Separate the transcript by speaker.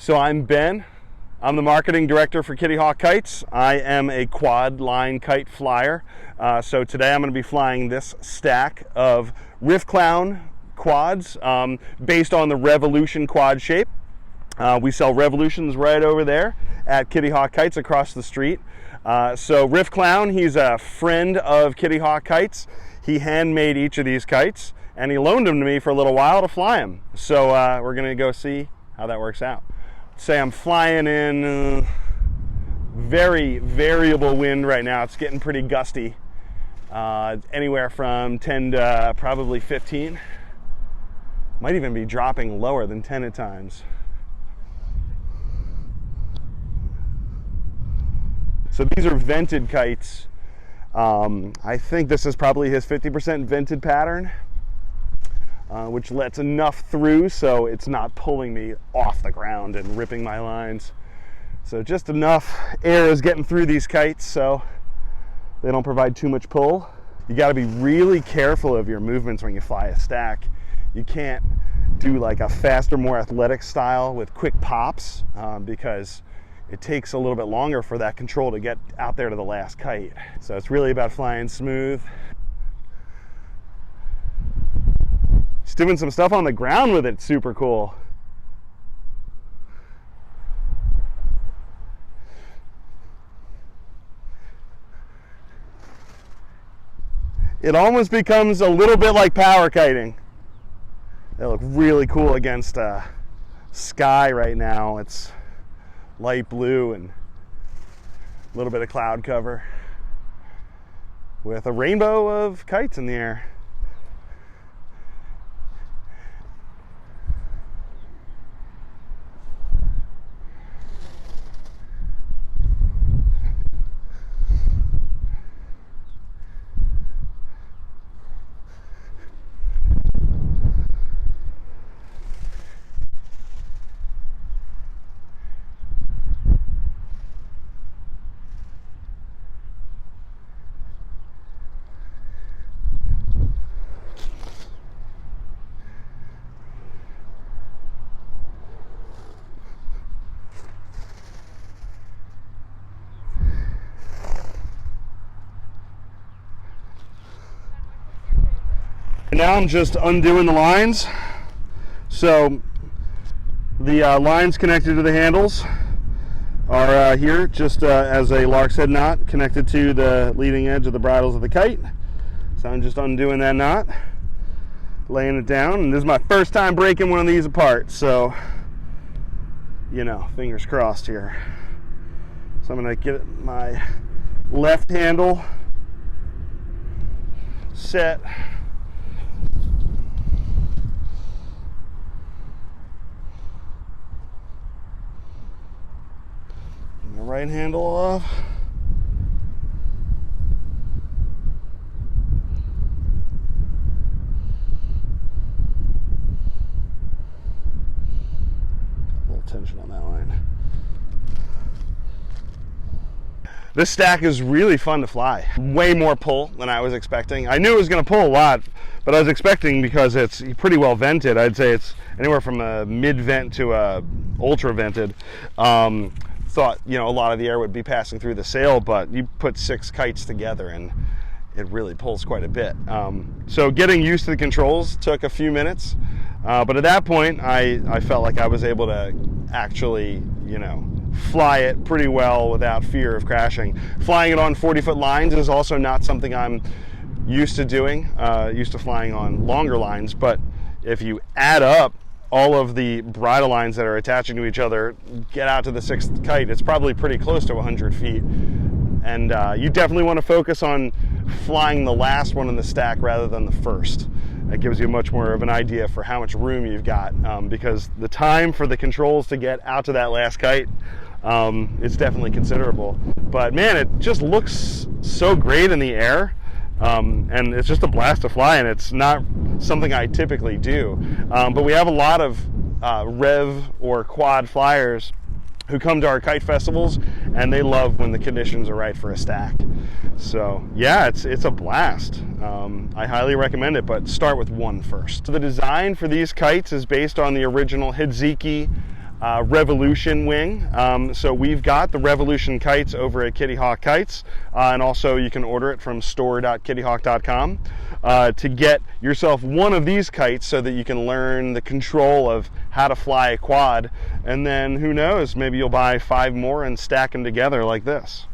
Speaker 1: So I'm Ben. I'm the marketing director for Kitty Hawk Kites. I am a quad line kite flyer. So today I'm going to be flying this stack of Riff Clown quads based on the Revolution quad shape. We sell Revolutions right over there at Kitty Hawk Kites across the street. So Riff Clown, he's a friend of Kitty Hawk Kites. He handmade each of these kites and he loaned them to me for a little while to fly them. So we're going to go see how that works out. Say I'm flying in very variable wind right now. It's getting pretty gusty, anywhere from 10 to probably 15. Might even be dropping lower than 10 at times. So these are vented kites. I think this is probably his 50% vented pattern, which lets enough through so it's not pulling me off the ground and ripping my lines. So just enough air is getting through these kites so they don't provide too much pull. You got to be really careful of your movements when you fly a stack. You can't do like a faster, more athletic style with quick pops because it takes a little bit longer for that control to get out there to the last kite. So it's really about flying smooth. He's doing some stuff on the ground with it, super cool. It almost becomes a little bit like power kiting. They look really cool against sky right now. It's light blue and a little bit of cloud cover with a rainbow of kites in the air. Now I'm just undoing the lines. So the lines connected to the handles are here just as a lark's head knot connected to the leading edge of the bridles of the kite. So I'm just undoing that knot, laying it down, and this is my first time breaking one of these apart, so you know, fingers crossed here. So I'm going to get my left handle set. Right handle off. A little tension on that line. This stack is really fun to fly. Way more pull than I was expecting. I knew it was going to pull a lot, but I was expecting, because it's pretty well vented, I'd say it's anywhere from a mid-vent to a ultra-vented. Thought, you know, a lot of the air would be passing through the sail, but you put 6 kites together and it really pulls quite a bit. So getting used to the controls took a few minutes, but at that point I felt like I was able to actually, you know, fly it pretty well without fear of crashing. Flying it on 40-foot lines is also not something I'm used to doing, used to flying on longer lines, but if you add up all of the bridle lines that are attaching to each other, get out to the 6th kite, it's probably pretty close to 100 feet. And you definitely want to focus on flying the last one in the stack rather than the first. That gives you much more of an idea for how much room you've got, because the time for the controls to get out to that last kite is definitely considerable. But man, it just looks so great in the air. And it's just a blast to fly, and it's not something I typically do. But we have a lot of rev or quad flyers who come to our kite festivals, and they love when the conditions are right for a stack. So yeah, it's a blast. I highly recommend it, but start with one first. So the design for these kites is based on the original Hideki Revolution wing. So we've got the Revolution kites over at Kitty Hawk Kites, and also you can order it from store.kittyhawk.com to get yourself one of these kites so that you can learn the control of how to fly a quad, and then who knows, maybe you'll buy 5 more and stack them together like this.